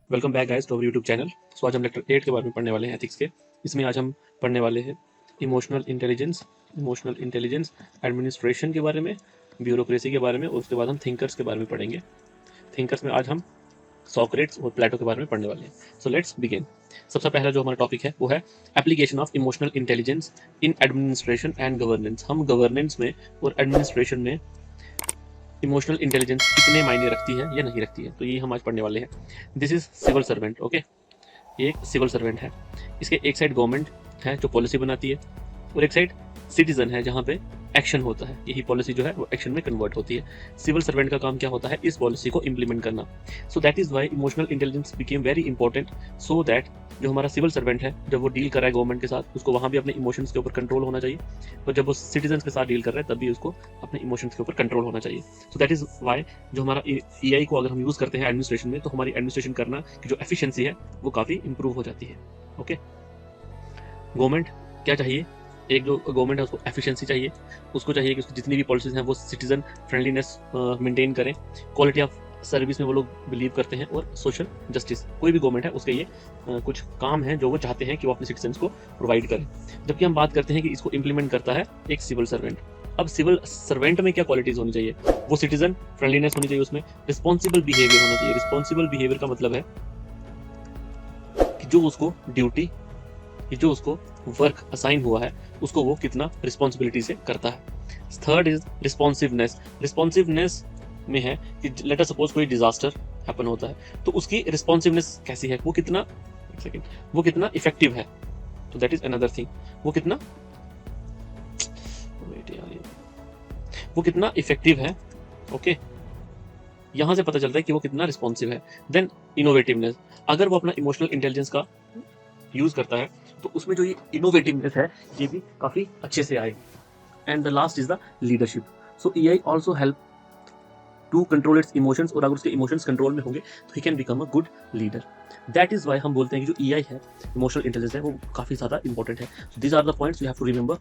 Welcome back guys to our YouTube channel. So आज हम lecture 8 के बारे में पढ़ने वाले हैं एथिक्स के। इसमें आज हम पढ़ने वाले हैं इमोशनल इंटेलिजेंस एडमिनिस्ट्रेशन के बारे में, ब्यूरोक्रेसी के बारे में, और उसके बाद हम थिंकर्स के बारे में पढ़ेंगे। थिंकर्स में आज हम सॉक्रेट्स और प्लेटो के बारे में पढ़ने वाले हैं। So let's begin. सबसे पहला जो हमारा टॉपिक है वो है application of emotional intelligence in administration and governance. हम गवर्नेंस में और एडमिनिस्ट्रेशन में इमोशनल इंटेलिजेंस कितने मायने रखती है या नहीं रखती है, तो ये हम आज पढ़ने वाले हैं। This is civil servant. Okay, ये एक सिविल सर्वेंट है। इसके एक साइड गवर्नमेंट है जो पॉलिसी बनाती है, और एक साइड सिटीजन है जहाँ पे एक्शन होता है। यही पॉलिसी जो है वो एक्शन में कन्वर्ट होती है। सिविल सर्वेंट का काम क्या होता है? इस पॉलिसी को इम्प्लीमेंट करना। So that is why emotional intelligence became very important, so that जो हमारा सिविल सर्वेंट है जब वो डील कर रहा है गवर्नमेंट के साथ, उसको वहाँ भी अपने इमोशंस के ऊपर कंट्रोल होना चाहिए, और जब वो सिटीजन के साथ डील कर रहा है तब भी उसको अपने इमोशंस के ऊपर कंट्रोल होना चाहिए। सो दैट इज वाई जो हमारा EI को अगर हम यूज करते हैं एडमिनिस्ट्रेशन में, तो हमारी एडमिनिस्ट्रेशन करना की जो एफिशिएंसी है वो काफी इंप्रूव हो जाती है। ओके, गवर्नमेंट क्या चाहिए? एक जो गवर्नमेंट है उसको एफिशिएंसी चाहिए, उसको चाहिए कि उसकी जितनी भी पॉलिसीज हैं वो सिटीजन फ्रेंडलीनेस मेंटेन करें, क्वालिटी ऑफ सर्विस में वो लोग बिलीव करते हैं, और सोशल जस्टिस। कोई भी गवर्नमेंट है उसके ये कुछ काम है जो वो चाहते हैं कि वो अपने सिटीजन्स को प्रोवाइड करें। जबकि हम बात करते हैं कि इसको इम्प्लीमेंट करता है एक सिविल सर्वेंट। अब सिविल सर्वेंट में क्या क्वालिटीज होनी चाहिए? वो सिटीजन फ्रेंडलीनेस होनी चाहिए, उसमें रिस्पॉन्सिबल बिहेवियर होना चाहिए। रिस्पॉन्सिबल बिहेवियर का मतलब है कि जो उसको ड्यूटी, जो उसको वर्क असाइन हुआ है उसको वो कितना रिस्पॉन्सिबिलिटी से करता है। Third is responsiveness. रिस्पॉन्सिवनेस में है कि लेट अस सपोज कोई डिजास्टर हैपन होता है तो उसकी रिस्पॉन्सिवनेस कैसी है, वो कितना, एक सेकेंड, वो कितना इफेक्टिव है। तो दैट इज अनदर थिंग। वो कितना वो कितना इफेक्टिव है। ओके, यहां से पता चलता है कि वो कितना रिस्पॉन्सिव है। Then innovativeness. अगर वो अपना इमोशनल इंटेलिजेंस का यूज करता है तो उसमें जो ये इनोवेटिवनेस है ये भी काफी अच्छे से आए। And the last is the leadership. So EI also help to control its emotions, और अगर उसके इमोशंस कंट्रोल में होंगे तो he can become a good leader. That is why हम बोलते हैं कि जो EI है, इमोशनल इंटेलिजेंस है, वो काफी ज्यादा इंपॉर्टेंट है। These are the points you have to remember,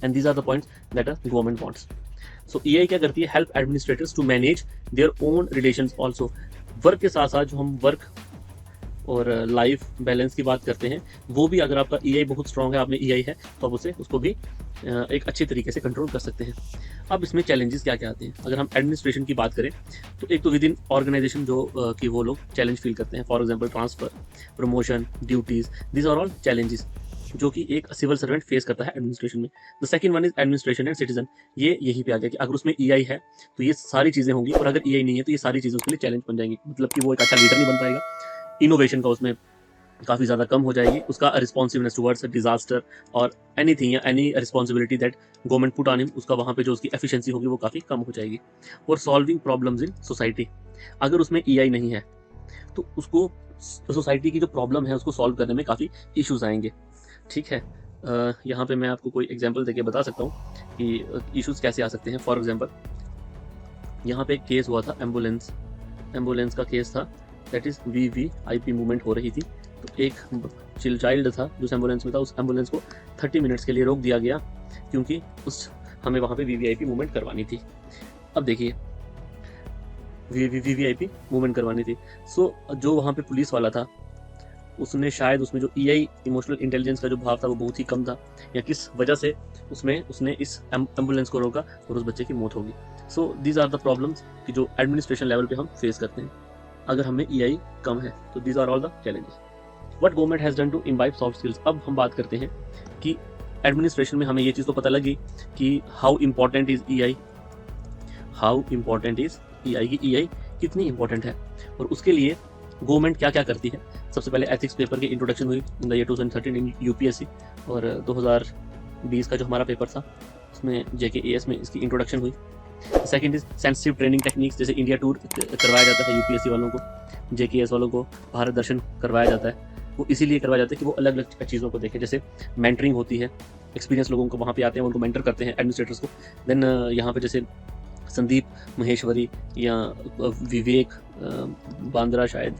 and these are the points that government wants. So EI क्या करती है? Help administrators to manage their own relations also. Work के साथ साथ जो हम वर्क और लाइफ बैलेंस की बात करते हैं, वो भी अगर आपका EI बहुत स्ट्रांग है, आप में EI है, तो आप उसको भी एक अच्छे तरीके से कंट्रोल कर सकते हैं। अब इसमें चैलेंजेस क्या क्या आते हैं? अगर हम एडमिनिस्ट्रेशन की बात करें तो एक तो विद इन ऑर्गेनाइजेशन जो कि वो लोग चैलेंज फील करते हैं। For example transfer, promotion, duties, these are all challenges जो कि एक सिविल सर्वेंट फेस करता है एडमिनिस्ट्रेशन में। The second one is administration and citizen. ये यहीं पे आ गया कि अगर उसमें EI है तो ये सारी चीजें होंगी, और अगर EI नहीं है तो ये सारी चीजें उसके लिए चैलेंज बन जाएंगी। मतलब कि वो एक अच्छा लीडर नहीं बन पाएगा, इनोवेशन का उसमें काफ़ी ज़्यादा कम हो जाएगी, उसका रिस्पॉन्सिवनेस टुवर्ड्स डिजास्टर और एनीथिंग या any responsibility that government put on him, उसका वहाँ पे जो उसकी एफिशिएंसी होगी वो काफ़ी कम हो जाएगी। और सॉल्विंग प्रॉब्लम्स इन सोसाइटी। अगर उसमें EI नहीं है तो उसको सोसाइटी की जो प्रॉब्लम है उसको सॉल्व करने में काफ़ी इश्यूज आएंगे। ठीक है, यहाँ पे मैं आपको कोई एग्जाम्पल देके बता सकता हूँ कि इश्यूज कैसे आ सकते हैं। फॉर एग्जाम्पल यहाँ पे एक केस हुआ था, एम्बुलेंस का केस था। दैट इज VVIP मूवमेंट हो रही थी, तो एक चाइल्ड था जो एम्बुलेंस में था, उस एम्बुलेंस को 30 मिनट्स के लिए रोक दिया गया क्योंकि हमें वहाँ पे VVIP मूवमेंट करवानी थी। अब देखिए, VVIP मूवमेंट करवानी थी। सो जो वहाँ पे पुलिस वाला था उसने शायद उसमें जो EI इमोशनल इंटेलिजेंस का जो भाव था वो बहुत ही कम था, या किस वजह से उसने इस एम्बुलेंस को रोका और उस बच्चे की मौत होगी। So these are the problems कि जो एडमिनिस्ट्रेशन लेवल पे हम फेस करते हैं अगर हमें EI कम है। तो these are all the challenges what government has done to imbibe soft skills. अब हम बात करते हैं कि एडमिनिस्ट्रेशन में हमें ये चीज़ तो पता लगी कि हाउ इम्पोर्टेंट इज EI, कि EI कितनी इंपॉर्टेंट है, और उसके लिए गवर्नमेंट क्या क्या करती है। सबसे पहले एथिक्स पेपर की इंट्रोडक्शन हुई इन द ईयर 2013 इन UPSC, और 2020 का जो हमारा पेपर था उसमें JKAS में इसकी इंट्रोडक्शन हुई। Second is sensitive training techniques, जैसे इंडिया टूर करवाया जाता है UPSC वालों को, JKS वालों को भारत दर्शन करवाया जाता है। वो इसीलिए करवाया जाता है कि वो अलग अलग चीज़ों को देखें। जैसे मेंटरिंग होती है, एक्सपीरियंस लोगों को वहाँ पे आते हैं, उनको मेंटर करते हैं एडमिनिस्ट्रेटर्स को। देन यहाँ पे जैसे संदीप महेश्वरी या विवेक बांद्रा, शायद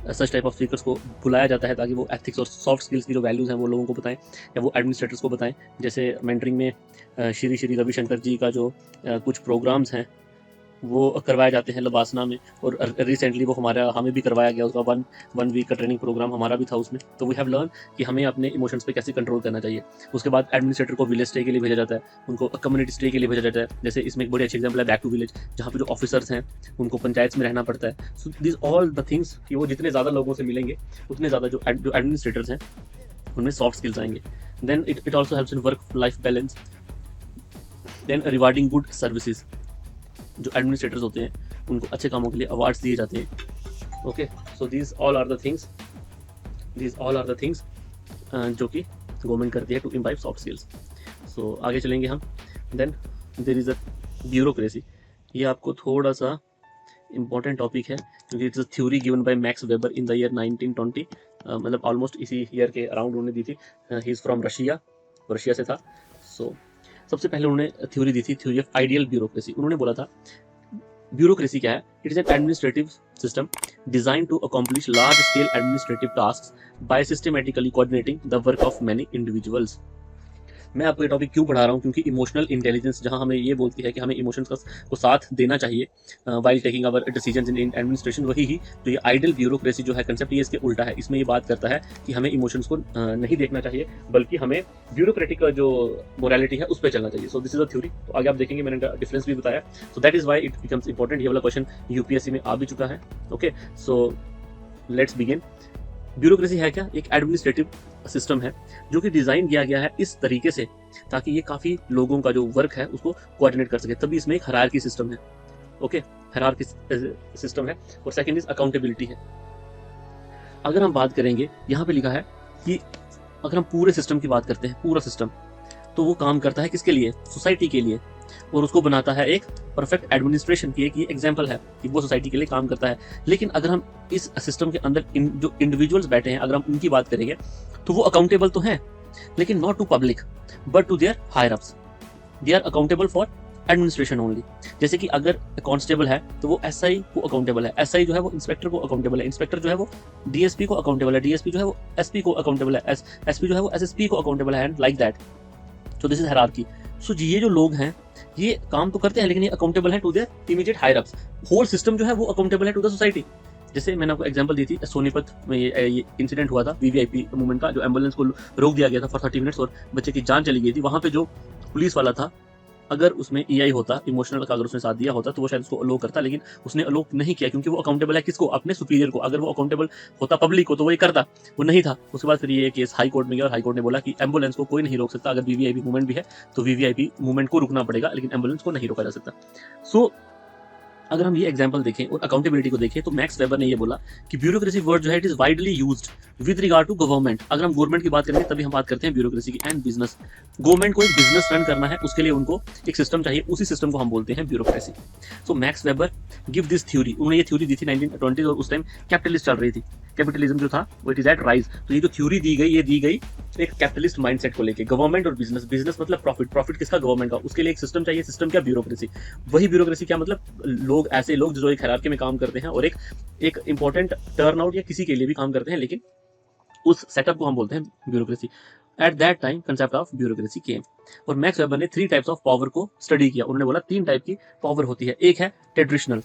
सच टाइप ऑफ स्पीकर्स को बुलाया जाता है ताकि वो एथिक्स और सॉफ्ट स्किल्स की जो वैल्यूज़ हैं वो लोगों को बताएं, या वो एडमिनिस्ट्रेटर्स को बताएं। जैसे मेंटरिंग में श्री रविशंकर जी का जो कुछ प्रोग्राम्स हैं, वो करवाए जाते हैं लबासना में, और रिसेंटली वो हमें भी करवाया गया, उसका वन वीक का ट्रेनिंग प्रोग्राम हमारा भी था उसमें। तो वी हैव लर्न कि हमें अपने इमोशंस पे कैसे कंट्रोल करना चाहिए। उसके बाद एडमिनिस्ट्रेटर को विलेज स्टे के लिए भेजा जाता है, उनको कम्युनिटी स्टे के लिए भेजा जाता है। जैसे इसमें एक बड़ी अच्छी एग्जाम्पल है बैक टू विलेज, जहाँ पे जो ऑफिसर्स हैं उनको पंचायत में रहना पड़ता है। So this all the things कि वो जितने ज़्यादा लोगों से मिलेंगे उतने ज़्यादा जो एडमिनिस्ट्रेटर्स हैं उनमें सॉफ्ट स्किल्स आएंगे। Then it also helps in work life balance. Then rewarding good services, जो एडमिनिस्ट्रेटर्स होते हैं उनको अच्छे कामों के लिए अवार्ड्स दिए जाते हैं। Okay, so these all are the things जो कि गवर्नमेंट करती है to imbibe soft skills. So आगे चलेंगे हम। Then there is a bureaucracy. ये आपको थोड़ा सा इंपॉर्टेंट टॉपिक है, क्योंकि it's a theory given by Max Weber in the year 1920, मतलब ऑलमोस्ट इसी ईयर के अराउंड उन्होंने दी थी। ही इज़ फ्रॉम रशिया से था। सो सबसे पहले उन्होंने थ्योरी दी थी, थ्योरी ऑफ आइडियल ब्यूरोक्रेसी। उन्होंने बोला था ब्यूरोक्रेसी क्या है? It is an administrative system design to accomplish large scale administrative tasks by systematically coordinating the work of many individuals. मैं आपको ये टॉपिक क्यों पढ़ा रहा हूँ? क्योंकि इमोशनल इंटेलिजेंस जहाँ हमें ये बोलती है कि हमें इमोशंस को साथ देना चाहिए while taking our decisions in administration, वही ही तो ये आइडियल ब्यूरोक्रेसी जो है कंसेप्ट, ये इसके उल्टा है। इसमें ये बात करता है कि हमें इमोशंस को नहीं देखना चाहिए, बल्कि हमें ब्यूरोक्रेटिक जो मोरालिटी है उस पर चलना चाहिए। So this is a theory. तो आगे आप देखेंगे, मैंने डिफरेंस भी बताया। सो that is why it becomes important. ये वाला क्वेश्चन यूपीएससी में आ भी चुका है। Okay, so let's begin. Bureaucracy है क्या? एक एडमिनिस्ट्रेटिव सिस्टम है जो कि डिजाइन किया गया है इस तरीके से ताकि ये काफी लोगों का जो वर्क है उसको कोऑर्डिनेट कर सके, तभी इसमें एक हायरार्की सिस्टम है। ओके, हायरार्की सिस्टम है। और सेकंड इज अकाउंटेबिलिटी है। अगर हम बात करेंगे, यहाँ पे लिखा है कि अगर हम पूरे सिस्टम की बात करते हैं, पूरा सिस्टम, तो वो काम करता है किसके लिए? सोसाइटी के लिए, और उसको बनाता है एक परफेक्ट एडमिनिस्ट्रेशन की। एक ये एग्जांपल है कि वो सोसाइटी के लिए काम करता है। लेकिन अगर हम इस सिस्टम के अंदर जो इंडिविजुअल्स बैठे हैं, अगर हम उनकी बात करेंगे, तो वो अकाउंटेबल तो हैं, लेकिन not to public but to their higher ups. They are accountable for administration only. जैसे कि अगर कांस्टेबल है तो वो एसआई को अकाउंटेबल है, एसआई जो है वो इंस्पेक्टर को अकाउंटेबल है, इंस्पेक्टर जो है वो डीएसपी को अकाउंटेबल है, डीएसपी जो है वो एसपी को अकाउंटेबल है, एसपी जो है वो एसएसपी को अकाउंटेबल है, and like that. So this is hierarchy. So ये जो लोग हैं ये काम तो करते हैं, लेकिन ये अकाउंटेबल है to their immediate higher ups. Whole system जो है वो अकाउंटेबल है टू द सोसाइटी। जैसे मैंने आपको एग्जांपल दी थी, सोनीपत में ये इंसिडेंट हुआ था वीवीआईपी मूवमेंट का, जो एम्बुलेंस को रोक दिया गया था फॉर 30 मिनट्स और बच्चे की जान चली गई थी। वहां पे जो पुलिस वाला था, अगर उसमें ईआई होता, इमोशनल का अगर उसने साथ दिया होता, तो वो शायद उसको अलो करता, लेकिन उसने अलो नहीं किया, क्योंकि वो अकाउंटेबल है किसको? अपने सुपीरियर को। अगर वो अकाउंटेबल होता पब्लिक को तो वो ये करता, वो नहीं था। उसके बाद फिर ये केस हाई कोर्ट में गया और हाई कोर्ट ने बोला कि एम्बुलेंस को कोई नहीं रोक सकता। अगर वीवीआईपी मूवमेंट भी है तो वीवीआईपी मूवमेंट को रुकना पड़ेगा, लेकिन एम्बुलेंस को नहीं रोका जा सकता। सो अगर हम ये एग्जांपल देखें और अकाउंटेबिलिटी को देखें, तो मैक्स वेबर ने ये बोला कि ब्यूरोक्रेसी वर्ड जो है it is widely used with regard to government. अगर हम गवर्नमेंट की बात करेंगे तभी हम बात करते हैं ब्यूरोक्रेसी की। एंड बिजनेस, गवर्नमेंट को एक बिजनेस रन करना है, उसके लिए उनको एक सिस्टम चाहिए, उसी सिस्टम को हम बोलते हैं bureaucracy. So max weber give this theory. उन्होंने ये थ्योरी दी थी 1920 और उस टाइम कैपिटलिस्ट चल रही थी, कैपिटलिज्म जो था वो इट इज एट राइज। तो ये जो थ्योरी दी गई, ये दी गई एक कैपिटलिस्ट माइंडसेट को लेके। गवर्नमेंट और बिजनेस, बिजनेस मतलब प्रॉफिट, प्रॉफिट किसका? गवर्नमेंट का। उसके लिए एक सिस्टम चाहिए, सिस्टम क्या? ब्यूरोक्रेसी। वही ब्यूरोक्रेसी क्या मतलब? लोग, ऐसे लोग जो एक हायरार्की में काम करते हैं और एक इंपॉर्टेंट टर्नआउट या किसी के लिए भी काम करते हैं, लेकिन उस सेटअप को हम बोलते हैं bureaucracy. At that time concept of bureaucracy came. और मैक्स वेबर ने 3 टाइप्स ऑफ पावर को स्टडी किया। उन्होंने बोला 3 टाइप की पावर होती है। एक है ट्रेडिशनल,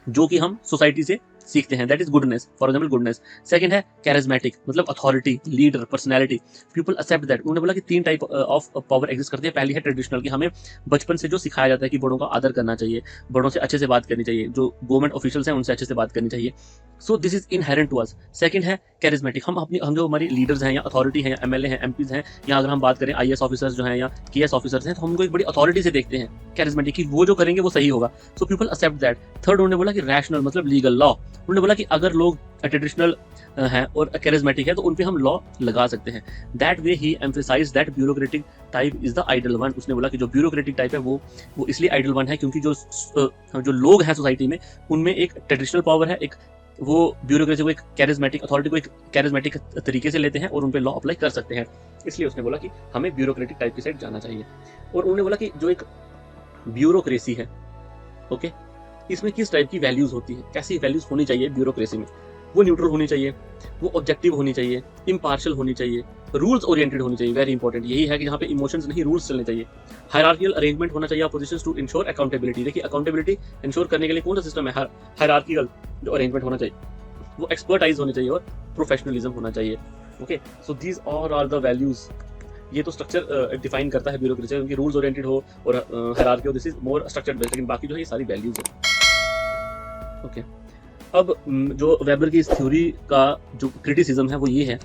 जो कि हम सोसाइटी से सीखते हैं, that is goodness, for example goodness. Second है कैरिज्मेटिक, मतलब authority, leader, personality, people accept that. उन्होंने बोला कि 3 टाइप ऑफ पावर एग्जिस्ट करती है। पहली है ट्रेडिशनल, कि हमें बचपन से जो सिखाया जाता है कि बड़ों का आदर करना चाहिए, बड़ों से अच्छे से बात करनी चाहिए, जो गवर्नमेंट ऑफिशियल्स हैं उनसे अच्छे से बात करनी चाहिए। So this is inherent to us. Second है कैरिज्मेटिक, हम जो हमारी लीडर्स हैं या अथॉरिटी हैं या एमएलए हैं, एमपीज हैं, या अगर हम बात करें आईएएस ऑफिसर्स जो हैं या केएस ऑफिसर्स हैं, तो हम उनको एक बड़ी अथॉरिटी से देखते हैं, कैरिज्मेटिक, कि वो जो करेंगे वो सही होगा। So people accept that. Third उन्होंने बोला कि रैशनल, मतलब लीगल, लॉ। उन्होंने बोला कि अगर लोग ट्रेडिशनल हैं और कैरिज्मेटिक है तो उन पे हम लॉ लगा सकते हैं। That way he emphasize that bureaucratic type is the ideal one. उसने बोला कि जो ब्यूरोक्रेटिक टाइप है वो इसलिए आइडल वन है क्योंकि जो लोग हैं सोसाइटी में, उनमें एक ट्रेडिशनल पावर है, एक वो ब्यूरोक्रेसी को एक कैरिज्मेटिक, अथॉरिटी को एक कैरिज्मेटिक तरीके से लेते हैं और उन पे लॉ अप्लाई कर सकते हैं। इसलिए उसने बोला कि हमें ब्यूरोक्रेटिक टाइप की साइड जाना चाहिए। और उन्होंने बोला कि जो एक ब्यूरोक्रेसी है, ओके, इसमें किस टाइप की वैल्यूज होती है, कैसी वैल्यूज होनी चाहिए ब्यूरोक्रेसी में। वो न्यूट्रल होनी चाहिए, वो ऑब्जेक्टिव होनी चाहिए, इम्पार्शियल होनी चाहिए, रूल्स ओरिएंटेड होनी चाहिए। वेरी इंपॉर्टेंट यही है कि जहाँ पे इमोशंस नहीं रूल्स चलने चाहिए। हायरार्किकल अरेंजमेंट होना चाहिए पोजीशंस टू इंश्योर अकाउंटेबिलिटी। देखिए अकाउंटेबिलिटी इंश्योर करने के लिए कौन सा सिस्टम है, हायरार्किकल जो अरेंजमेंट होना चाहिए, वो एक्सपर्टाइज होनी चाहिए और प्रोफेशनलिज्म होना चाहिए। Okay, so these are the values. ये तो स्ट्रक्चर डिफाइन करता है ब्यूरोक्रेसी, उनकी रूल्स ओरिएंटेड हो और हायरार्की हो, this is more structured based, लेकिन बाकी जो है ये सारी वैल्यूज है। ओके, अब जो वेबर की इस थ्योरी का जो क्रिटिसिज्म है वो ये है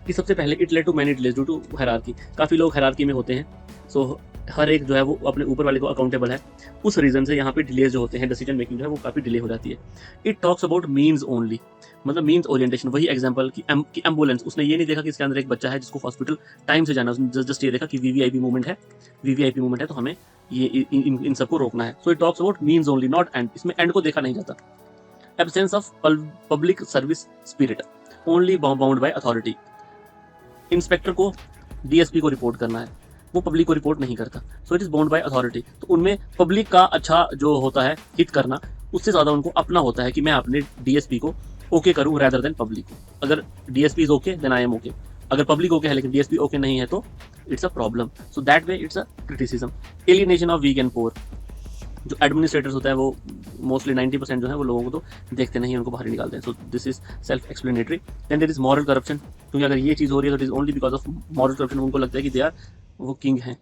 कि सबसे पहले it led to many delays due to hierarchy. काफ़ी लोग हायरार्की में होते हैं, सो हर एक जो है वो अपने ऊपर वाले को अकाउंटेबल है, उस रीज़न से यहाँ पे डिलेज जो होते हैं, डिसीजन मेकिंग जो है वो काफ़ी डिले हो जाती है। It talks about means only, मतलब मीन्स ओरिएंटेशन। वही एग्जांपल कि एम्बुलेंस, उसने ये नहीं देखा कि इसके अंदर एक बच्चा है जिसको हॉस्पिटल टाइम से जाना, उसने जस्ट ये देखा कि वीवीआईपी मूवमेंट है, तो हमें ये इन सबको रोकना है। So it talks about means only, not and. इसमें एंड को देखा नहीं जाता। Absence of public service spirit, only bound by authority. Inspector को डीएसपी को रिपोर्ट करना है, वो पब्लिक को रिपोर्ट नहीं करता, so it is bound by authority. तो उनमें पब्लिक का अच्छा जो होता है हित करना, उससे ज़्यादा उनको अपना होता है कि मैं अपने डीएसपी को ओके करूं रेदर देन पब्लिक को। अगर DSP is okay then I am okay, अगर पब्लिक ओके है लेकिन डीएसपी ओके नहीं है तो it's a problem. So that way it's a criticism. Alienation of weak and poor, जो एडमिनिस्ट्रेटर्स होता है वो मोस्टली 90% जो है वो लोगों को तो देखते नहीं, उनको बाहर ही निकालते हैं। So this is self explanatory. Then there is moral corruption, क्योंकि अगर ये चीज़ हो रही है तो it is only because of moral corruption. उनको लगता है कि दे आर वो किंग हैं,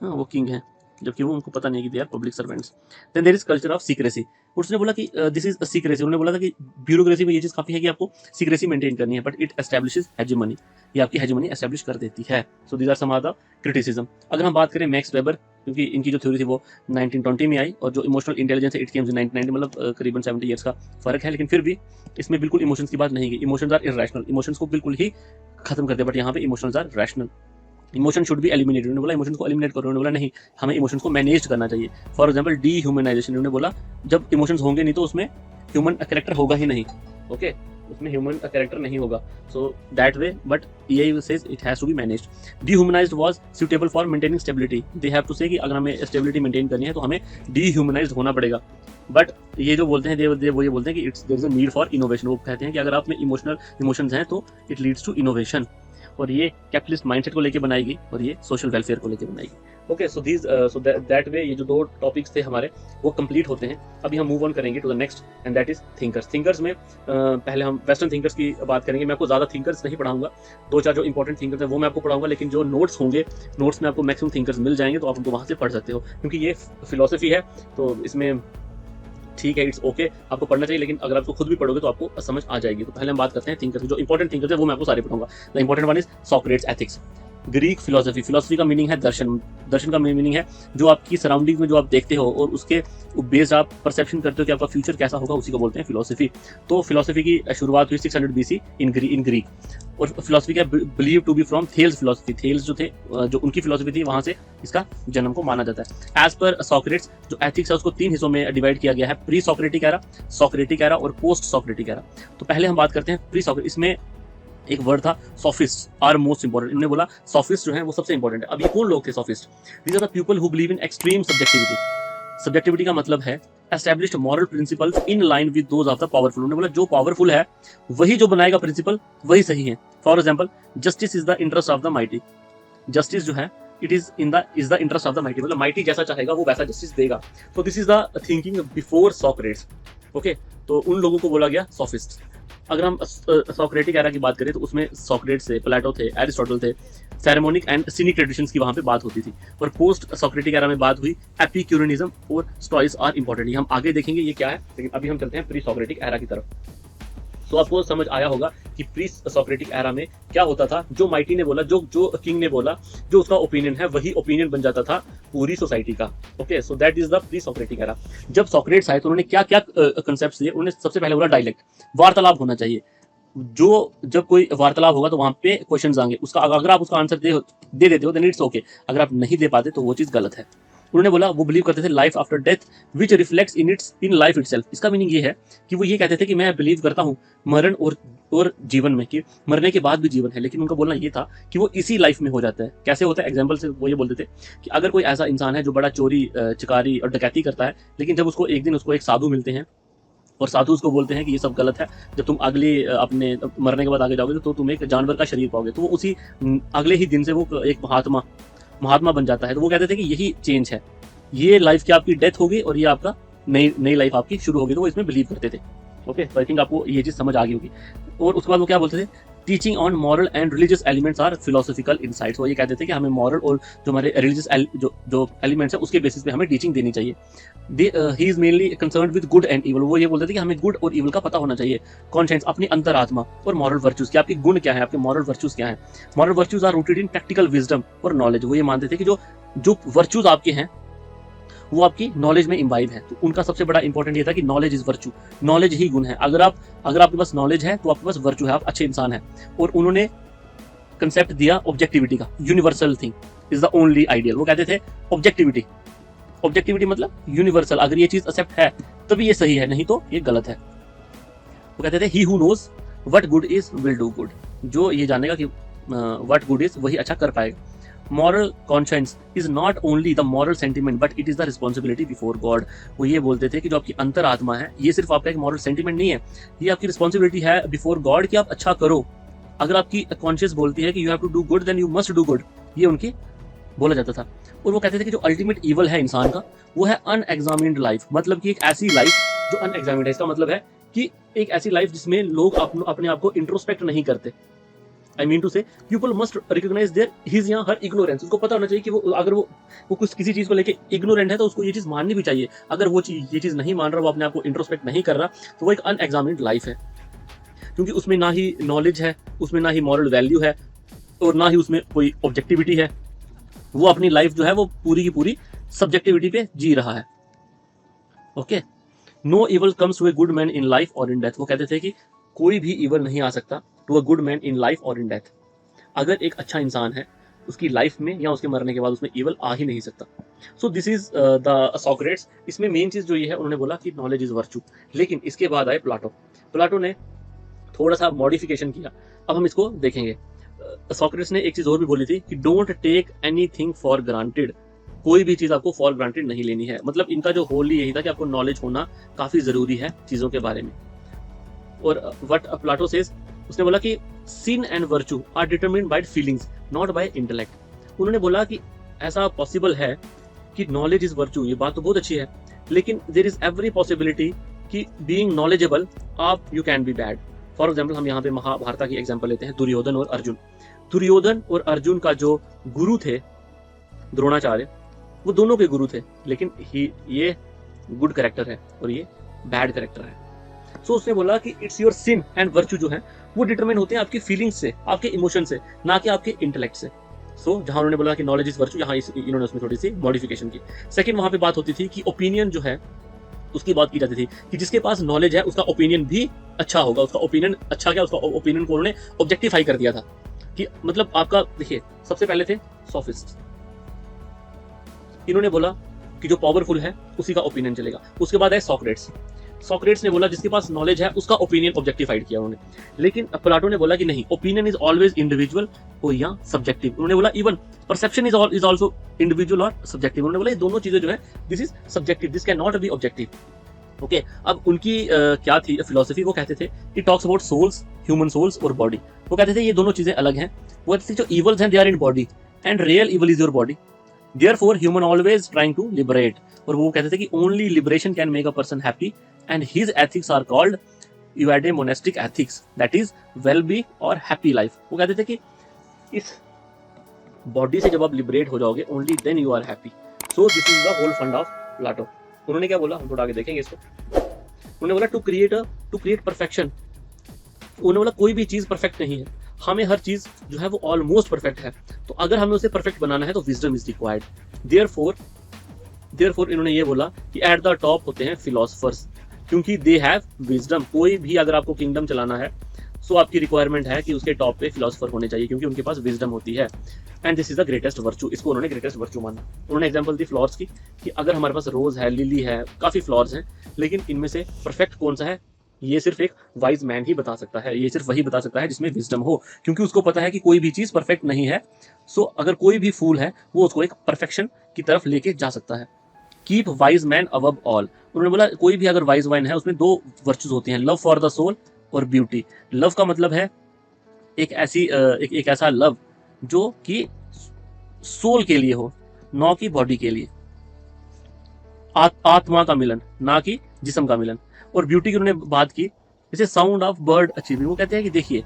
हाँ वो किंग हैं, जबकि वो उनको पता नहीं है कि they are public servants. Then there is culture of secrecy. उसने बोला कि दिस इज सीक्रेसी, उन्होंने बोला था कि ब्यूरोक्रेसी में ये चीज़ काफ़ी है कि आपको सीक्रेसी मेंटेन करनी है, बट इट एस्टैब्लिशेस हेजेमनी, ये आपकी हेजेमनी एस्टैब्लिश कर देती है। So these are some of the criticism. अगर हम बात करें मैक्स वेबर, क्योंकि इनकी जो थ्योरी थी वो 1920 में आई, और जो इमोशनल इंटेलिजेंस है इट केम्स इन 1990, मतलब करीबन 70 ईयर्स का फर्क है, लेकिन फिर भी इसमें बिल्कुल इमोशंस की बात नहीं की। इमोशंस आर इरेशनल, इमोशंस को बिल्कुल ही खत्म कर दिया, बट यहाँ पे emotions are rational. Emotion should be eliminated, उन्होंने बोला इमोशन को एलिमिनेट करो, उन्होंने बोला नहीं, हमें इमोशंस को मैनेज करना चाहिए। फॉर एग्जांपल डीह्यूमनाइजेशन, उन्होंने बोला जब इमोशंस होंगे नहीं तो उसमें ह्यूमन कैरेक्टर होगा ही नहीं। ओके, उसमें ह्यूमन कैरेक्टर नहीं होगा। So that way, but EI says it has to be managed. Dehumanized was suitable for maintaining stability. They have to say कि अगर हमें स्टेबिलिटी मेंटेन करनी है तो हमें डीह्यूमनाइज्ड होना पड़ेगा। बट ये जो बोलते हैं वो ये बोलते हैं कि it's there is a need for innovation. वो कहते हैं कि अगर आप में इमोशंस हैं तो इट लीड्स टू इनोवेशन, और ये कैपिटलिस्ट माइंडसेट को लेके बनाएगी और ये सोशल वेलफेयर को लेके बनाएगी। ओके, सो दैट वे ये जो दो टॉपिक्स थे हमारे वो कंप्लीट होते हैं। अभी हम मूव ऑन करेंगे to the next, and that is thinkers. Thinkers में पहले हम वेस्टर्न थिंकर्स की बात करेंगे। मैं आपको ज़्यादा थिंकर्स नहीं पढ़ाऊंगा, 2-4 जो इंपॉर्टेंट थिंकर्स हैं वो मैं आपको पढ़ाऊंगा, लेकिन जो नोट्स होंगे, नोट्स में आपको मैक्सिमम थिंकर्स मिल जाएंगे, तो आप उनको वहाँ से पढ़ सकते हो, क्योंकि ये फिलोसफी है तो इसमें ठीक है, इट्स ओके, आपको पढ़ना चाहिए, लेकिन अगर आपको खुद भी पढ़ोगे तो आपको समझ आ जाएगी। तो पहले हम बात करते हैं थिंकर्स की। जो इंपॉर्टेंट थिंकर्स है वो मैं आपको सारे पढ़ाऊंगा। The important one is Socrates ethics. Greek philosophy, philosophy का मीनिंग है दर्शन, दर्शन का मीनिंग है जो आपकी सराउंडिंग में जो आप देखते हो और उसके बेस्ड आप परसेप्शन करते हो कि आपका फ्यूचर कैसा होगा, उसी को बोलते हैं फिलोसफी। तो फिलोसफी की शुरुआत हुई 600 BC इन ग्रीक, और फिलोसफी का believe to be from Thales philosophy. Thales जो थे, जो उनकी फिलोसफी थी, वहां से इसका जन्म को माना जाता है। एज पर सॉक्रेट्स, जो एथिक्स है उसको 3 हिस्सों में डिवाइड किया गया है, pre socratic era, Socratic era और पोस्ट सॉक्रेटिक एरा। तो पहले हम बात करते हैं प्री सॉक्रेटिक। इसमें एक वर्ड था सोफिस्ट आर मोस्ट इंपॉर्टेंट। इन्होंने बोला सोफिस्ट जो है वो सबसे इंपॉर्टेंट है। अब ये कौन लोग थे sophist? These are the people who believe in extreme subjectivity. Subjectivity का मतलब है established moral principles in line with those of the powerful. उन्होंने बोला जो पावरफुल है वही जो बनाएगा प्रिंसिपल वही सही है। For example, justice is the interest of the mighty. Justice जो है it is the interest of the mighty, मतलब माइटी जैसा चाहेगा वो वैसा जस्टिस देगा। तो this is the thinking before Socrates. Okay, तो उन लोगों को बोला गया सोफिस्ट। अगर हम सॉक्रेटिक एरा की बात करें तो उसमें सॉक्रेट्स थे, प्लेटो थे, एरिस्टोटल थे, सेरेमोनिक एंड सिनिक ट्रेडिशंस की वहां पे बात होती थी। और पोस्ट सॉक्रेटिक एरा में बात हुई एपिक्यूरियनिज्म और स्टोइक्स आर इंपॉर्टेंट। ये हम आगे देखेंगे ये क्या है, लेकिन अभी हम चलते हैं प्री सॉक्रेटिक एरा की तरफ। तो आपको समझ आया होगा कि प्री सॉक्रेटिक एरा में क्या होता था। जो माइटी ने बोला, जो किंग ने बोला, जो उसका ओपिनियन है वही ओपिनियन बन जाता था पूरी सोसाइटी का। Okay, so that is the pre socratic era. जब सॉक्रेट्स आए तो उन्होंने क्या क्या कंसेप्ट दिए? उन्होंने सबसे पहले बोला डायलेक्ट, वार्तालाप होना चाहिए। जब कोई वार्तालाप होगा तो वहां पे क्वेश्चंस आएंगे, उसका अगर आप उसका आंसर दे देते हो देन इट्स ओके, अगर आप नहीं दे पाते तो वो चीज गलत है। उन्होंने बोला वो बिलीव करते थे life after death which reflects in life itself. इसका मीनिंग ये है कि वो ये कहते थे कि मैं बिलीव करता हूँ मरण और जीवन में, कि मरने के बाद भी जीवन है, लेकिन उनका बोलना ये था कि वो इसी लाइफ में हो जाता है। कैसे होता है? एग्जाम्पल से वो ये बोलते थे कि अगर कोई ऐसा इंसान है जो बड़ा चोरी चिकारी और डकैती करता है, लेकिन जब उसको एक दिन उसको एक साधु मिलते हैं और साधु उसको बोलते हैं कि ये सब गलत है, जब तुम अगले अपने मरने के बाद आगे जाओगे तो तुम एक जानवर का शरीर पाओगे। तो वो उसी अगले ही दिन से वो एक महात्मा बन जाता है। तो वो कहते थे कि यही चेंज है, ये लाइफ की आपकी डेथ होगी और ये आपका नई नई लाइफ आपकी शुरू होगी। तो वो इसमें बिलीव करते थे। ओके, तो आई थिंक आपको ये चीज समझ आ गई होगी। और उसके बाद वो क्या बोलते थे, teaching on moral and religious elements are philosophical insights. वो ये कहते थे कि हमें मॉरल और जो हमारे रिलीजियस जो एलिमेंट्स है उसके बेसिस पे हमें टीचिंग देनी चाहिए। He is mainly concerned with good and evil. वो ये बोलते थे कि हमें गुड और इवल का पता होना चाहिए। कॉन्शियस, अपनी अंतरात्मा, और मॉरल वर्च्यूज, कि आपके गुण क्या है, आपके मॉरल वर्च्यूज क्या है। Moral virtues are rooted in practical wisdom और नॉलेज। वो ये मानते थे कि जो वर्च्यूज आपके हैं वो आपकी नॉलेज में इम्बाइब है। तो उनका सबसे बड़ा इंपॉर्टेंट ये था कि नॉलेज इज वर्च्यू, नॉलेज ही गुण है। अगर आपके पास नॉलेज है तो आपके पास वर्च्यू है, आप अच्छे इंसान है। और उन्होंने कंसेप्ट दिया ऑब्जेक्टिविटी का, universal thing is the only ideal. वो कहते थे ऑब्जेक्टिविटी मतलब यूनिवर्सल, अगर ये चीज एक्सेप्ट है तभी ये सही है, नहीं तो ये गलत है। वो कहते थे he who knows what good is will do good. जो ये जानेगा कि व्हाट गुड इज वही अच्छा कर पाएगा। Moral conscience is not only the moral sentiment but it is the responsibility before God. वो ये बोलते थे कि जो आपकी अंतर आत्मा है ये सिर्फ आपका एक मॉरल सेंटिमेंट नहीं है, ये आपकी रिस्पॉन्सिबिलिटी है बिफोर गॉड कि आप अच्छा करो। अगर आपकी कॉन्शियस बोलती है कि you have to do good then you must do good, ये उनकी बोला जाता था। और वो कहते थे कि जो अल्टीमेट ईवल है इंसान का वो है अनएग्जामिन्ड लाइफ। मतलब कि एक ऐसी लाइफ जो अनएग्जामिन्ड है, इसका मतलब है कि एक ऐसी लाइफ जिसमें लोग अपने आप को इंट्रोस्पेक्ट नहीं करते। I mean to say people must recognize their his या हर इग्नोरेंस। उसको पता होना चाहिए कि वो अगर वो कुछ किसी चीज को लेके इग्नोरेंट है तो उसको ये चीज माननी भी चाहिए। अगर वो ये चीज नहीं मान रहा, वो अपने आप को इंट्रोस्पेक्ट नहीं कर रहा, तो वो एक अनएग्जामिन्ड लाइफ है। क्योंकि उसमें ना ही नॉलेज है, उसमें ना ही मॉरल वैल्यू है और ना ही उसमें कोई ऑब्जेक्टिविटी है। वो अपनी लाइफ जो है वो पूरी की पूरी सब्जेक्टिविटी पे जी रहा है। Okay, no evil comes to a good man in life और इन डेथ। वो कहते थे कि कोई भी इवल नहीं आ सकता to a good man in life और इन डेथ। अगर एक अच्छा इंसान है उसकी लाइफ में या उसके मरने के बाद उसमें इवल आ ही नहीं सकता। सो दिस इज द सॉक्रेट्स। इसमें मेन चीज जो ये है, उन्होंने बोला कि नॉलेज इज वर्च्यू। लेकिन इसके बाद आए प्लाटो ने थोड़ा सा मॉडिफिकेशन किया। अब हम इसको देखेंगे। सॉक्रेट्स ने एक चीज और भी बोली थी कि don't take anything for granted. कोई भी चीज आपको फॉर ग्रांटेड नहीं लेनी है। मतलब इनका जो होल यही था कि आपको नॉलेज होना काफी जरूरी है चीजों के बारे में। और व्हाट प्लाटो सेज, उसने बोला कि sin and virtue are determined by feelings not by intellect. उन्होंने बोला कि ऐसा पॉसिबल है कि नॉलेज इज वर्च्यू, ये बात तो बहुत अच्छी है, लेकिन देयर इज एवरी पॉसिबिलिटी कि बीइंग नॉलेजेबल आप you can be bad. For example हम यहाँ पे महाभारत की एग्जाम्पल लेते हैं, दुर्योधन और अर्जुन। दुर्योधन और अर्जुन का जो गुरु थे द्रोणाचार्य, वो दोनों के गुरु थे, लेकिन ये गुड कैरेक्टर है और ये बैड कैरेक्टर है। सो उसने बोला कि it's your sin and virtue जो है वो डिटरमाइन होते हैं आपकी फीलिंग्स से, आपके इमोशन से, ना कि आपके इंटेलेक्ट से। सो जहां उन्होंने बोला कि नॉलेज इज वर्च्यू, यहाँ इन्होंने उसमें थोड़ी सी मॉडिफिकेशन की। सेकंड, वहां पे बात होती थी कि ओपिनियन जो है उसकी बात की जाती थी कि जिसके पास नॉलेज है उसका ओपिनियन भी अच्छा होगा। उसका ओपिनियन अच्छा क्या, उसका ओपिनियन को उन्होंने ऑब्जेक्टिफाई कर दिया था कि मतलब आपका, देखिए सबसे पहले थे सोफिस्ट। इन्होंने बोला कि जो पावरफुल है उसी का ओपिनियन चलेगा। उसके बाद है सॉक्रेट्स ने बोला जिसके पास नॉलेज है उसका ओपिनियन ऑब्जेक्टिफाइड किया उन्होंने। लेकिन प्लाटो ने बोला कि नहीं, ओपिनियन इज ऑलवेज इंडिविजुअल और या सब्जेक्टिव। उन्होंने बोला even perception is also individual और सब्जेक्टिव। उन्होंने बोला ये दोनों चीजें जो है this is subjective, this can not be objective. Okay, अब उनकी क्या थी फिलोसफी, वो कहते थे it talks about souls, human souls और बॉडी। वो कहते थे ये दोनों चीजें अलग हैं। वो कहते थे जो इवल्स हैं they are in body and real evil is your body, therefore human always trying to liberate. और वो कहते थे कि only liberation can make a person happy and his ethics are called eudaemonistic ethics, that is well-being और happy life. वो कहते थे कि इस बॉडी से जब आप लिबरेट हो जाओगे only then you are happy. So this is the whole fund of Plato. उन्होंने क्या बोला, हम थोड़ा आगे देखेंगे इसको। उन्होंने बोला टू क्रिएट परफेक्शन। उन्होंने बोला कोई भी चीज परफेक्ट नहीं है, हमें हर चीज जो है वो ऑलमोस्ट परफेक्ट है। तो अगर हमें उसे परफेक्ट बनाना है तो विजडम इज रिक्वायर्ड। देयरफॉर इन्होंने ये बोला कि एट द टॉप होते हैं फिलोसफर्स, क्योंकि दे हैव विजडम। कोई भी अगर आपको किंगडम चलाना है सो आपकी रिक्वायरमेंट है कि उसके टॉप पे फिलोसफर होने चाहिए, क्योंकि उनके पास विजडम होती है। And this is the greatest virtue. इसको उन्होंने ग्रेटेस्ट वर्च्यू माना। उन्होंने एग्जांपल दी फ्लावर्स की कि अगर हमारे पास रोज है, लिली है, काफी फ्लावर्स हैं, लेकिन इनमें से परफेक्ट कौन सा है ये सिर्फ एक वाइज मैन ही बता सकता है। ये सिर्फ वही बता सकता है जिसमें विजडम हो, क्योंकि उसको पता है कि कोई भी चीज परफेक्ट नहीं है। सो अगर कोई भी फूल है वो उसको एक परफेक्शन की तरफ लेके जा सकता है। Keep wise man above all. उन्होंने बोला कोई भी अगर वाइज मैन है उसमें 2 वर्चुज होती हैं, लव फॉर द सोल और ब्यूटी। लव का मतलब है एक ऐसा लव जो कि सोल के लिए हो, ना कि बॉडी के लिए, आत्मा का मिलन, ना कि जिस्म का मिलन। और ब्यूटी की उन्होंने बात की जैसे साउंड ऑफ बर्ड अचीविंग। वो कहते हैं कि देखिए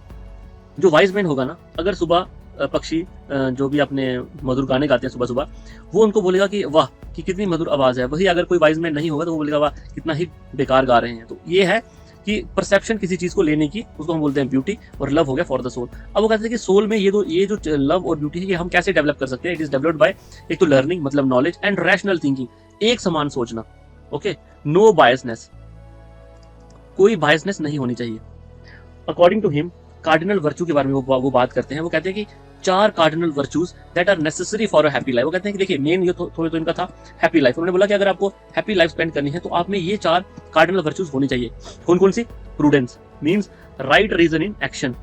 जो वाइज मैन होगा ना, अगर सुबह पक्षी जो भी अपने मधुर गाने गाते हैं सुबह सुबह, वो उनको बोलेगा कि वाह कि कितनी मधुर आवाज है। वही अगर कोई वाइज मैन नहीं होगा तो वो बोलेगा वाह कितना ही बेकार गा रहे हैं। तो ये है कि परसेप्शन किसी चीज को लेने की, उसको हम बोलते हैं ब्यूटी, और लव हो गया फॉर द सोल। अब वो कहते हैं कि सोल में ये जो लव और ब्यूटी है ये हम कैसे डेवलप कर सकते हैं। इट इज डेवलप्ड बाय एक तो लर्निंग मतलब नॉलेज एंड रैशनल थिंकिंग, एक समान सोचना, ओके, नो बायसनेस, कोई बायसनेस नहीं होनी चाहिए। According to him cardinal virtue के बारे में वो बात करते हैं। वो कहते हैं कि 4 cardinal virtues that are necessary for a happy life. वो कहते हैं कि देखिए मेन ये थोड़े तो इनका था हैप्पी लाइफ। उन्होंने बोला कि अगर आपको हैप्पी लाइफ स्पेंड करनी है तो आप में ये 4 कार्डिनल वर्च्यूज होनी चाहिए। कौन कौन सी? Prudence means right reason in action.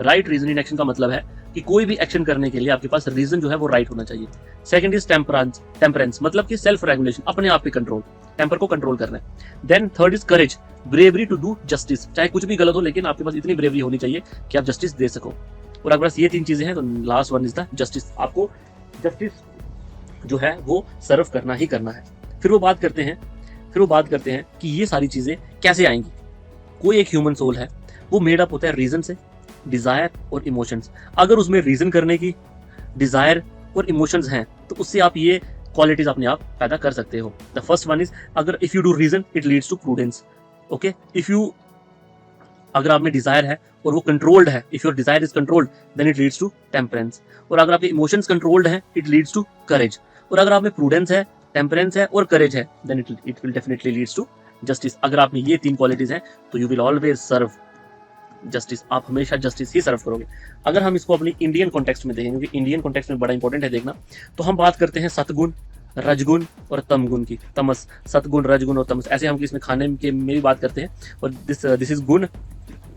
Right reason in action का मतलब है कि कोई भी एक्शन करने के लिए आपके पास रीजन जो है वो राइट होना चाहिए। सेकंड इज टेम्परेंस मतलब कि सेल्फ रेगुलेशन, अपने आप पे कंट्रोल, टेम्पर को कंट्रोल करना है। Then third is courage, bravery to do justice, चाहे कुछ भी गलत हो लेकिन आपके पास इतनी ब्रेवरी होनी चाहिए कि आप जस्टिस दे सको। और अगर बस ये 3 चीजें हैं तो last one is the justice, आपको जस्टिस जो है वो सर्व करना ही करना है। फिर वो बात करते हैं कि ये सारी चीजें कैसे आएंगी। कोई एक ह्यूमन सोल है, वो मेड अप होता है रीजन से, डिजायर और इमोशंस। अगर उसमें रीजन करने की, डिजायर और इमोशंस हैं तो उससे आप ये क्वालिटीज अपने आप पैदा कर सकते हो। द फर्स्ट वन इज अगर if you do reason it leads to prudence, okay. अगर आप में डिजायर है और वो कंट्रोल्ड है, if your desire is controlled then it leads to temperance. और अगर आपके इमोशंस कंट्रोल्ड है इट लीड्स टू करेज। और अगर आप में प्रूडेंस है, टेम्परेंस है और करेज है then it will definitely leads to justice. अगर आप में ये 3 क्वालिटीज हैं तो you will always serve justice, आप हमेशा जस्टिस ही सर्व करोगे। अगर हम इसको अपनी इंडियन कॉन्टेक्स्ट में देखेंगे, क्योंकि इंडियन कॉन्टेक्स्ट में बड़ा इंपॉर्टेंट है देखना, तो हम बात करते हैं सतगुण, रजगुण और तमगुण की। तमस, सतगुण, रजगुण और तमस, ऐसे हम इसमें खाने के में भी बात करते हैं। और दिस इज गुण,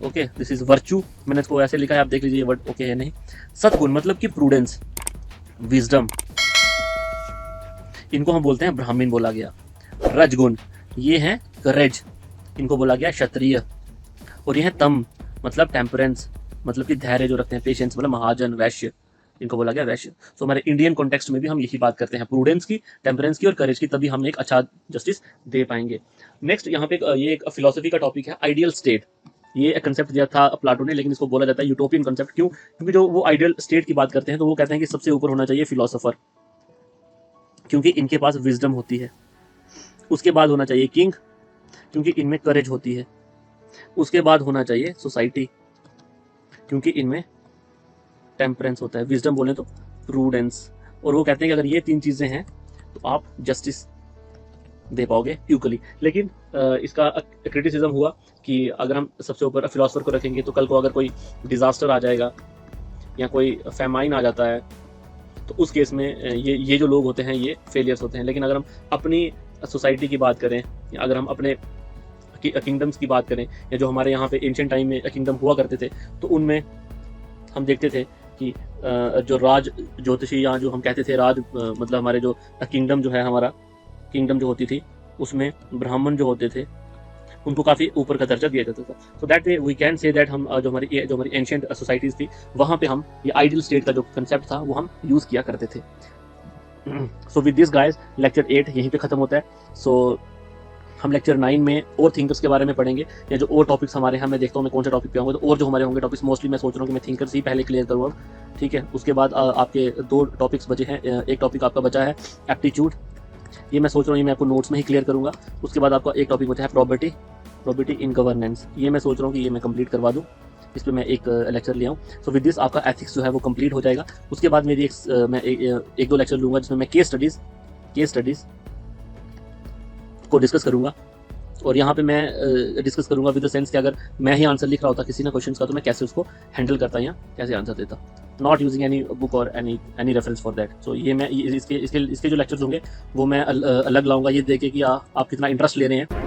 ओके, दिस इज वर्च्यू। मैंने इसको ऐसे लिखा है, आप देख लीजिए वर्ड ओके है नहीं। सतगुण मतलब कि प्रूडेंस, विजडम, इनको हम बोलते हैं ब्राह्मण बोला गया। रजगुण ये है करेज, इनको बोला गया क्षत्रिय। और ये है तम मतलब टेम्परेंस, मतलब कि धैर्य जो रखते हैं, पेशेंस मतलब महाजन, वैश्य, इनको बोला गया वैश्य। सो हमारे इंडियन कॉन्टेक्स्ट में भी हम यही बात करते हैं, प्रूडेंस की, टेम्परेंस की और करेज की, तभी हम एक अच्छा जस्टिस दे पाएंगे। नेक्स्ट यहाँ पे ये एक फिलोसफी का टॉपिक है, आइडियल स्टेट। ये एक कंसेप्ट दिया था प्लाटो ने, लेकिन इसको बोला जाता है यूटोपियन कंसेप्ट। क्यों? क्योंकि जो वो आइडियल स्टेट की बात करते हैं तो वो कहते हैं कि सबसे ऊपर होना चाहिए फिलोसोफर, क्योंकि इनके पास विजडम होती है। उसके बाद होना चाहिए किंग, क्योंकि इनमें करेज होती है। उसके बाद होना चाहिए सोसाइटी, क्योंकि इनमें टेम्परेंस होता है। विजडम बोले तो प्रूडेंस। और वो कहते हैं कि अगर ये 3 चीजें हैं तो आप जस्टिस दे पाओगे इक्वली। लेकिन इसका क्रिटिसिज्म हुआ कि अगर हम सबसे ऊपर फिलोसफर को रखेंगे तो कल को अगर कोई डिजास्टर आ जाएगा या कोई फैमाइन आ जाता है तो उस केस में ये जो लोग होते हैं ये फेलियर्स होते हैं। लेकिन अगर हम अपनी सोसाइटी की बात करें या अगर हम अपने किंगडम्स की बात करें या जो हमारे यहाँ पे एंशिएंट टाइम में किंगडम हुआ करते थे तो उनमें हम देखते थे कि जो राज ज्योतिषी या जो हम कहते थे राज मतलब हमारे जो किंगडम जो है, हमारा किंगडम जो होती थी उसमें ब्राह्मण जो होते थे उनको काफ़ी ऊपर का दर्जा दिया जाता था। So that way we can say that हम जो हमारी एंशिएंट सोसाइटीज़ थी वहाँ पे हम ये आइडियल स्टेट का जो कंसेप्ट था वो हम यूज़ किया करते थे। So with this guys lecture 8 यहीं पे ख़त्म होता है। सो हम लेक्चर 9 में और थिंकर्स के बारे में पढ़ेंगे, या जो और टॉपिक्स हमारे हैं मैं देखता हूँ मैं कौन से टॉपिक पे आऊँगा। तो और जो हमारे होंगे टॉपिक्स मोस्टली मैं सोच रहा हूँ कि मैं थिंकर्स ही पहले क्लियर करूँगा, ठीक है। उसके बाद आपके 2 टॉपिक्स बचे हैं। एक टॉपिक आपका बचा है एप्टीट्यूड, ये मैं सोच रहा हूँ ये मैं आपको नोट्स में ही क्लियर करूँगा। उसके बाद आपका एक टॉपिक बचा है प्रॉपर्टी इन गवर्नेंस, ये मैं सोच रहा हूँ कि ये मैं कंप्लीट करवा दूँ, इस पर मैं एक लेक्चर ले आऊँ। सो विद दिस आपका एथिक्स जो है वो कंप्लीट हो जाएगा। उसके बाद मेरी मैं एक 2 लेक्चर लूँगा जिसमें मैं केस स्टडीज़ को डिस्कस करूँगा। और यहाँ पे मैं डिस्कस करूँगा विद द सेंस कि अगर मैं ही आंसर लिख रहा होता किसी ना क्वेश्चन का तो मैं कैसे उसको हैंडल करता या कैसे आंसर देता, नॉट यूजिंग एनी बुक और एनी रेफरेंस फॉर दैट। सो ये मैं इसके जो लेक्चर्स होंगे वो मैं अलग लाऊंगा, ये देखे कि आप कितना इंटरेस्ट ले रहे हैं